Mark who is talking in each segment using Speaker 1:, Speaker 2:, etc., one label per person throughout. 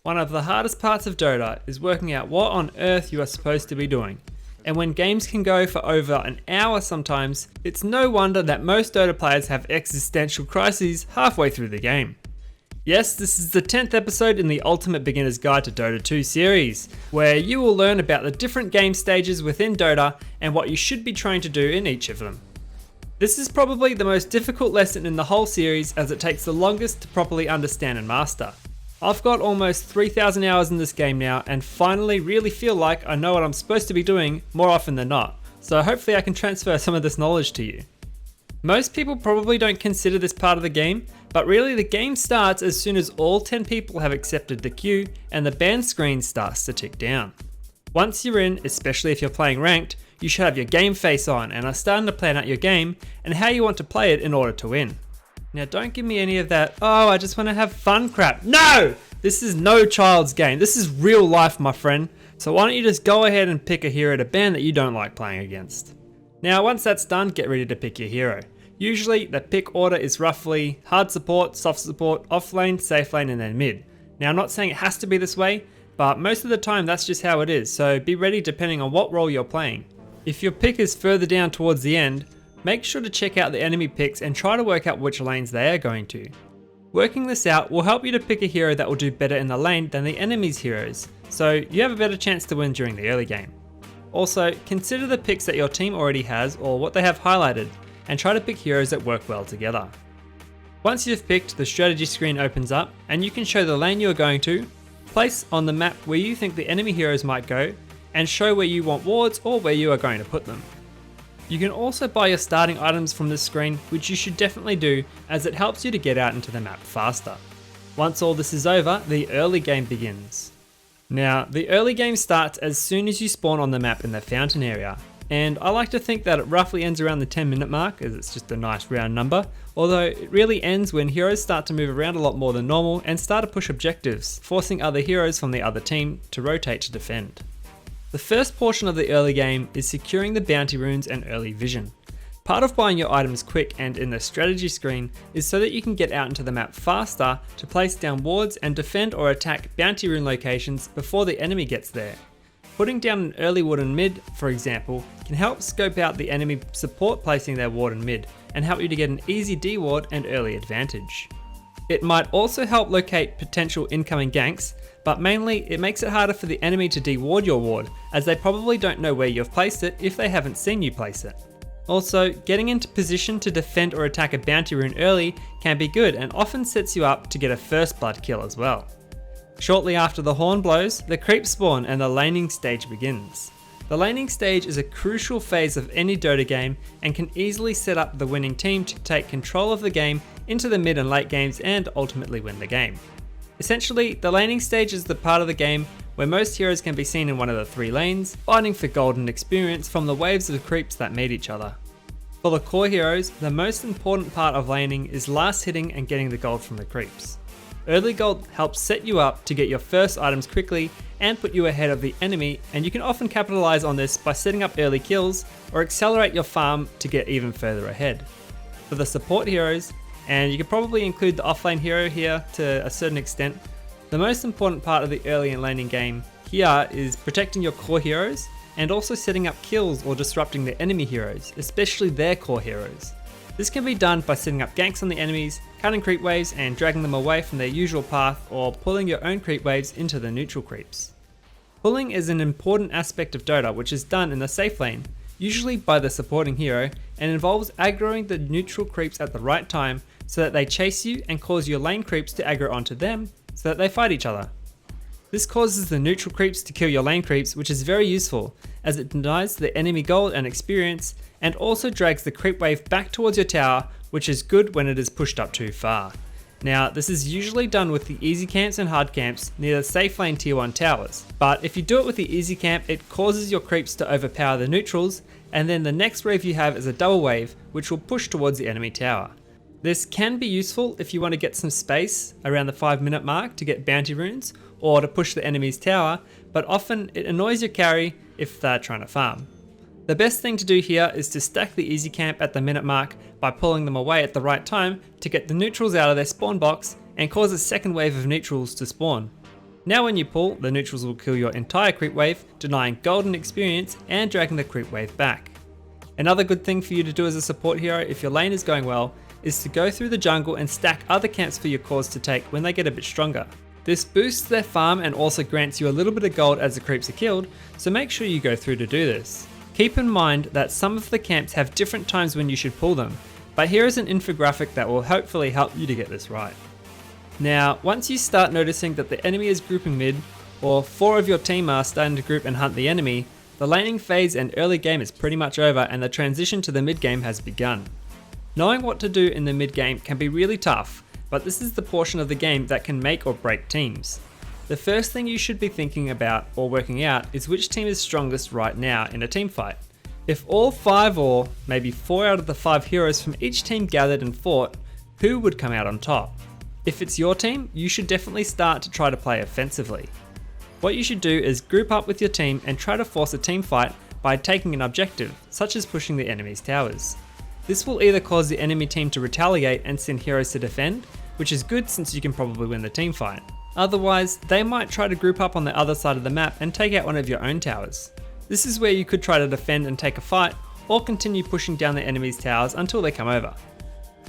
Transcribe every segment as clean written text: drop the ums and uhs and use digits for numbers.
Speaker 1: One of the hardest parts of Dota is working out what on earth you are supposed to be doing. And when games can go for over an hour sometimes, it's no wonder that most Dota players have existential crises halfway through the game. Yes, this is the 10th episode in the Ultimate Beginner's Guide to Dota 2 series, where you will learn about the different game stages within Dota and what you should be trying to do in each of them. This is probably the most difficult lesson in the whole series, as it takes the longest to properly understand and master. I've got almost 3,000 hours in this game now and finally really feel like I know what I'm supposed to be doing more often than not, so hopefully I can transfer some of this knowledge to you. Most people probably don't consider this part of the game, but really the game starts as soon as all 10 people have accepted the queue and the ban screen starts to tick down. Once you're in, especially if you're playing ranked, you should have your game face on and are starting to plan out your game and how you want to play it in order to win. Now don't give me any of that, oh I just want to have fun crap. No! This is no child's game, this is real life my friend. So why don't you just go ahead and pick a hero to ban that you don't like playing against. Now once that's done, get ready to pick your hero. Usually the pick order is roughly hard support, soft support, off lane, safe lane and then mid. Now I'm not saying it has to be this way, but most of the time that's just how it is, so be ready depending on what role you're playing. If your pick is further down towards the end, make sure to check out the enemy picks and try to work out which lanes they are going to. Working this out will help you to pick a hero that will do better in the lane than the enemy's heroes, so you have a better chance to win during the early game. Also, consider the picks that your team already has or what they have highlighted, and try to pick heroes that work well together. Once you've picked, the strategy screen opens up and you can show the lane you are going to, place on the map where you think the enemy heroes might go, and show where you want wards or where you are going to put them. You can also buy your starting items from this screen, which you should definitely do as it helps you to get out into the map faster. Once all this is over, the early game begins. Now, the early game starts as soon as you spawn on the map in the fountain area, and I like to think that it roughly ends around the 10-minute mark, as it's just a nice round number, although it really ends when heroes start to move around a lot more than normal and start to push objectives, forcing other heroes from the other team to rotate to defend. The first portion of the early game is securing the bounty runes and early vision. Part of buying your items quick and in the strategy screen is so that you can get out into the map faster to place down wards and defend or attack bounty rune locations before the enemy gets there. Putting down an early ward in mid, for example, can help scope out the enemy support placing their ward in mid and help you to get an easy D-ward and early advantage. It might also help locate potential incoming ganks, but mainly it makes it harder for the enemy to de-ward your ward, as they probably don't know where you've placed it if they haven't seen you place it. Also, getting into position to defend or attack a bounty rune early can be good and often sets you up to get a first blood kill as well. Shortly after the horn blows, the creeps spawn and the laning stage begins. The laning stage is a crucial phase of any Dota game and can easily set up the winning team to take control of the game into the mid and late games and ultimately win the game. Essentially, the laning stage is the part of the game where most heroes can be seen in one of the 3 lanes, fighting for golden experience from the waves of creeps that meet each other. For the core heroes, the most important part of laning is last hitting and getting the gold from the creeps. Early gold helps set you up to get your first items quickly and put you ahead of the enemy, and you can often capitalize on this by setting up early kills or accelerate your farm to get even further ahead. For the support heroes, and you could probably include the offlane hero here to a certain extent, the most important part of the early and laning game here is protecting your core heroes and also setting up kills or disrupting the enemy heroes, especially their core heroes. This can be done by setting up ganks on the enemies, cutting creep waves and dragging them away from their usual path, or pulling your own creep waves into the neutral creeps. Pulling is an important aspect of Dota which is done in the safe lane, usually by the supporting hero, and involves aggroing the neutral creeps at the right time so that they chase you and cause your lane creeps to aggro onto them so that they fight each other. This causes the neutral creeps to kill your lane creeps, which is very useful as it denies the enemy gold and experience and also drags the creep wave back towards your tower, which is good when it is pushed up too far. Now, this is usually done with the easy camps and hard camps near the safe lane tier 1 towers, but if you do it with the easy camp, it causes your creeps to overpower the neutrals, and then the next wave you have is a double wave, which will push towards the enemy tower. This can be useful if you want to get some space around the 5-minute mark to get bounty runes, or to push the enemy's tower, but often it annoys your carry if they're trying to farm. The best thing to do here is to stack the easy camp at the minute mark by pulling them away at the right time to get the neutrals out of their spawn box and cause a second wave of neutrals to spawn. Now when you pull, the neutrals will kill your entire creep wave, denying golden experience and dragging the creep wave back. Another good thing for you to do as a support hero if your lane is going well is to go through the jungle and stack other camps for your cores to take when they get a bit stronger. This boosts their farm and also grants you a little bit of gold as the creeps are killed, so make sure you go through to do this. Keep in mind that some of the camps have different times when you should pull them, but here is an infographic that will hopefully help you to get this right. Now, once you start noticing that the enemy is grouping mid, or 4 of your team are starting to group and hunt the enemy, the laning phase and early game is pretty much over and the transition to the mid game has begun. Knowing what to do in the mid game can be really tough, but this is the portion of the game that can make or break teams. The first thing you should be thinking about or working out is which team is strongest right now in a team fight. If all 5 or maybe 4 out of the 5 heroes from each team gathered and fought, who would come out on top? If it's your team, you should definitely start to try to play offensively. What you should do is group up with your team and try to force a team fight by taking an objective, such as pushing the enemy's towers. This will either cause the enemy team to retaliate and send heroes to defend, which is good since you can probably win the team fight. Otherwise, they might try to group up on the other side of the map and take out one of your own towers. This is where you could try to defend and take a fight, or continue pushing down the enemy's towers until they come over.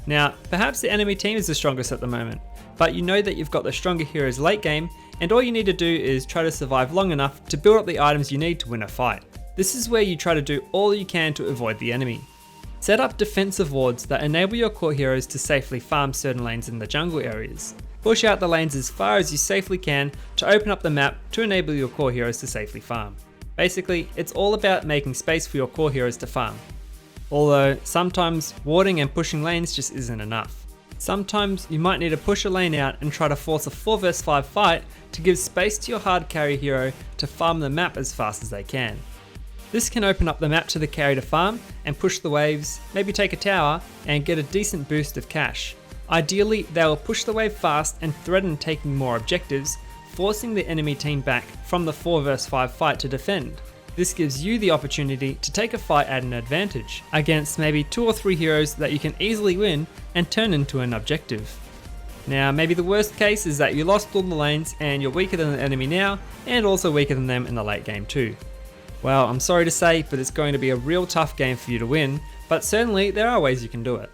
Speaker 1: Now, perhaps the enemy team is the strongest at the moment, but you know that you've got the stronger heroes late game, and all you need to do is try to survive long enough to build up the items you need to win a fight. This is where you try to do all you can to avoid the enemy. Set up defensive wards that enable your core heroes to safely farm certain lanes in the jungle areas. Push out the lanes as far as you safely can to open up the map to enable your core heroes to safely farm. Basically, it's all about making space for your core heroes to farm. Although, sometimes warding and pushing lanes just isn't enough. Sometimes you might need to push a lane out and try to force a 4 vs 5 fight to give space to your hard carry hero to farm the map as fast as they can. This can open up the map to the carry to farm and push the waves, maybe take a tower, and get a decent boost of cash. Ideally, they will push the wave fast and threaten taking more objectives, forcing the enemy team back from the 4 vs 5 fight to defend. This gives you the opportunity to take a fight at an advantage against maybe 2 or 3 heroes that you can easily win and turn into an objective. Now, maybe the worst case is that you lost all the lanes and you're weaker than the enemy now, and also weaker than them in the late game too. Well, I'm sorry to say, but it's going to be a real tough game for you to win, but certainly there are ways you can do it.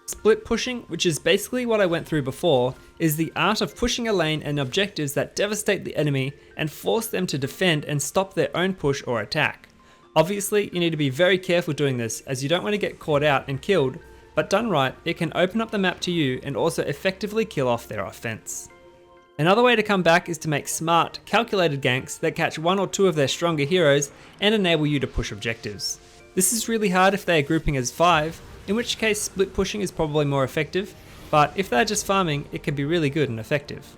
Speaker 1: Split pushing, which is basically what I went through before, is the art of pushing a lane and objectives that devastate the enemy and force them to defend and stop their own push or attack. Obviously, you need to be very careful doing this as you don't want to get caught out and killed, but done right, it can open up the map to you and also effectively kill off their offense. Another way to come back is to make smart, calculated ganks that catch 1 or 2 of their stronger heroes and enable you to push objectives. This is really hard if they are grouping as 5, in which case split pushing is probably more effective, but if they're just farming, it can be really good and effective.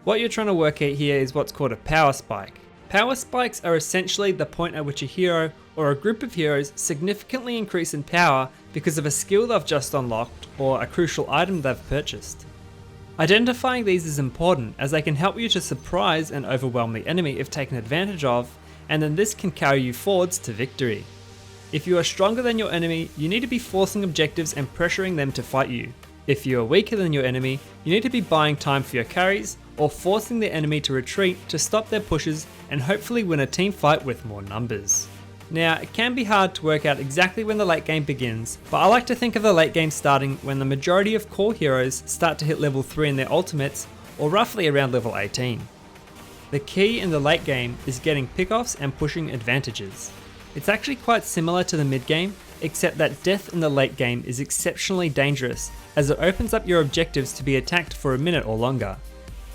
Speaker 1: What you're trying to work at here is what's called a power spike. Power spikes are essentially the point at which a hero or a group of heroes significantly increase in power because of a skill they've just unlocked or a crucial item they've purchased. Identifying these is important as they can help you to surprise and overwhelm the enemy if taken advantage of, and then this can carry you forwards to victory. If you are stronger than your enemy, you need to be forcing objectives and pressuring them to fight you. If you are weaker than your enemy, you need to be buying time for your carries or forcing the enemy to retreat to stop their pushes and hopefully win a team fight with more numbers. Now, it can be hard to work out exactly when the late game begins, but I like to think of the late game starting when the majority of core heroes start to hit level 3 in their ultimates, or roughly around level 18. The key in the late game is getting pickoffs and pushing advantages. It's actually quite similar to the mid game, except that death in the late game is exceptionally dangerous as it opens up your objectives to be attacked for a minute or longer.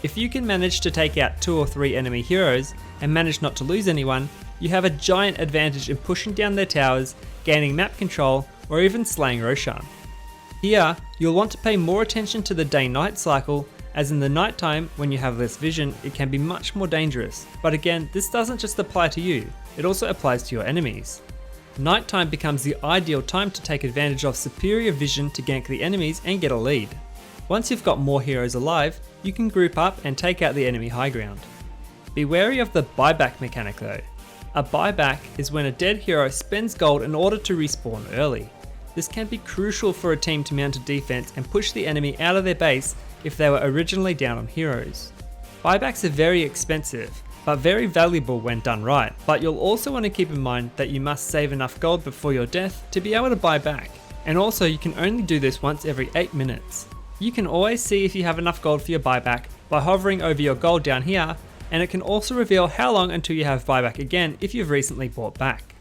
Speaker 1: If you can manage to take out 2 or 3 enemy heroes and manage not to lose anyone, you have a giant advantage in pushing down their towers, gaining map control, or even slaying Roshan. Here, you'll want to pay more attention to the day-night cycle, as in the nighttime, when you have less vision, it can be much more dangerous. But again, this doesn't just apply to you, it also applies to your enemies. Nighttime becomes the ideal time to take advantage of superior vision to gank the enemies and get a lead. Once you've got more heroes alive, you can group up and take out the enemy high ground. Be wary of the buyback mechanic though. A buyback is when a dead hero spends gold in order to respawn early. This can be crucial for a team to mount a defense and push the enemy out of their base if they were originally down on heroes. Buybacks are very expensive, but very valuable when done right. But you'll also want to keep in mind that you must save enough gold before your death to be able to buy back. And also you can only do this once every 8 minutes. You can always see if you have enough gold for your buyback by hovering over your gold down here, and it can also reveal how long until you have buyback again if you've recently bought back.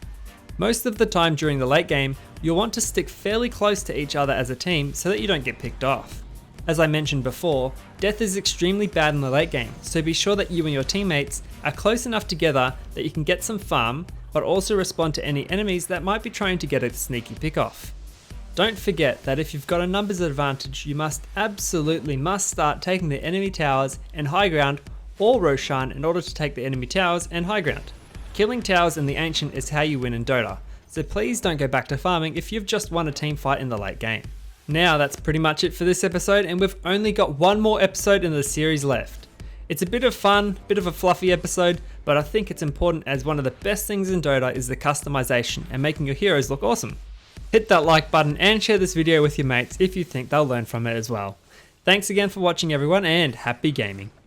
Speaker 1: Most of the time during the late game, you'll want to stick fairly close to each other as a team so that you don't get picked off. As I mentioned before, death is extremely bad in the late game, so be sure that you and your teammates are close enough together that you can get some farm, but also respond to any enemies that might be trying to get a sneaky pick off. Don't forget that if you've got a numbers advantage, you absolutely must start taking the enemy towers and high ground or Roshan in order to take the enemy towers and high ground. Killing towers in the Ancient is how you win in Dota, so please don't go back to farming if you've just won a team fight in the late game. Now that's pretty much it for this episode, and we've only got one more episode in the series left. It's a bit of fun, bit of a fluffy episode, but I think it's important as one of the best things in Dota is the customization and making your heroes look awesome. Hit that like button and share this video with your mates if you think they'll learn from it as well. Thanks again for watching everyone, and happy gaming.